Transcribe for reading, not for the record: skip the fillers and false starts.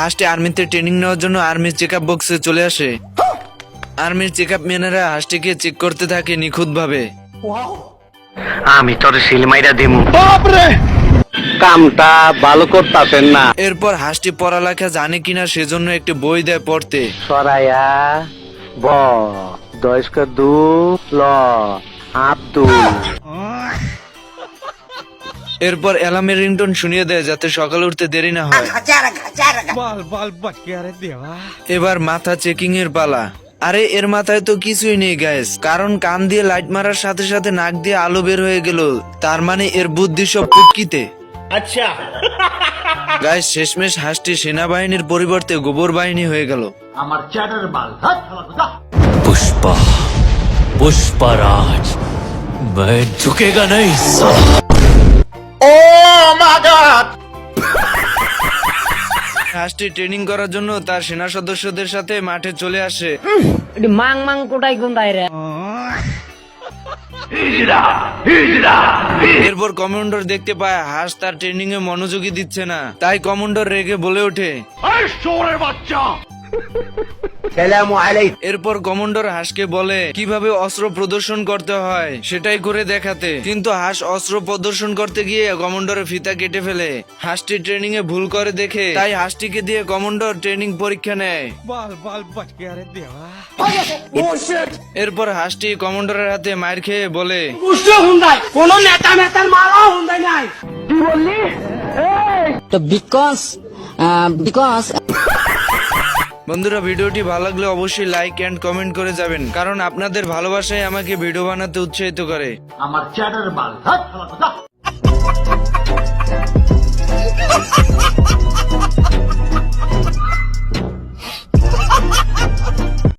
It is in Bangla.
হাঁসটি আর্মিতে ট্রেনিং নেওয়ার জন্য আর্মির চেকআপ বক্সে চলে আসে। আর্মির চেকআপ ম্যানেরা হাঁসটিকে চেক করতে থাকে নিখুঁত ভাবে। আমি তোর সিলমাইরা দিমু। কামটা ভালো করতাছেন না। এরপর হাঁসটি পড়ালেখা জানে কিনা সেজন্য একটি বই দেয় পড়তে। সরাইয়া ব দয়স্ক দু ল আব্দুল। এরপর অ্যালার্মের রিংটোন শুনিয়ে দেয় যাতে সকালে উঠতে দেরি না হয়। এবার মাথা চেকিং এর পালা। আরে এর মাথায় তো কিছুই নেই গাইস, কারণ কান দিয়ে লাইট মারার সাথে সাথে নাক দিয়ে আলো বের হয়ে গেল। তার মানে এর বুদ্ধি সব পুটকিতে। আচ্ছা গাইস, শেষমেশ হাঁসটি সেনাবাহিনীর পরিবর্তে গোবর বাহিনী হয়ে গেল। पुष्पा पुष्पराज मैं झुकेगा नहीं হাঁসটি ট্রেনিং করার জন্য তার সেনা সদস্যদের সাথে মাঠে চলে আসে। মাং মাং কোটাই কোন রে। এরপর কমান্ডার দেখতে পায় হাঁস তার ট্রেনিং এ মনোযোগী দিচ্ছে না, তাই কমান্ডার রেগে বলে ওঠে, এরপর কমান্ডার হাঁসকে বলে কিভাবে অস্ত্র প্রদর্শন করতে হয় সেটাই করে দেখাতে, কিন্তু হাঁস অস্ত্র প্রদর্শন করতে গিয়ে কমান্ডারের ফিতা কেটে ফেলে। হাঁসটি ট্রেনিং এ ভুল করে দেখে, তাই হাঁসটিকে দিয়ে কমান্ডার ট্রেনিং পরীক্ষা নেয়। এরপর হাঁসটি কমান্ডারের হাতে মার খেয়ে বলে, কোন নেতা নেতার মারা হুন্দাই নাই। কি বললি? তো বিকজ বন্ধুরা ভিডিওটি ভালো লাগলে অবশ্যই লাইক এন্ড কমেন্ট করে যাবেন, কারণ আপনাদের ভালোবাসাই আমাকে ভিডিও বানাতে উৎসাহিত করে। আমার চ্যাটার বাল।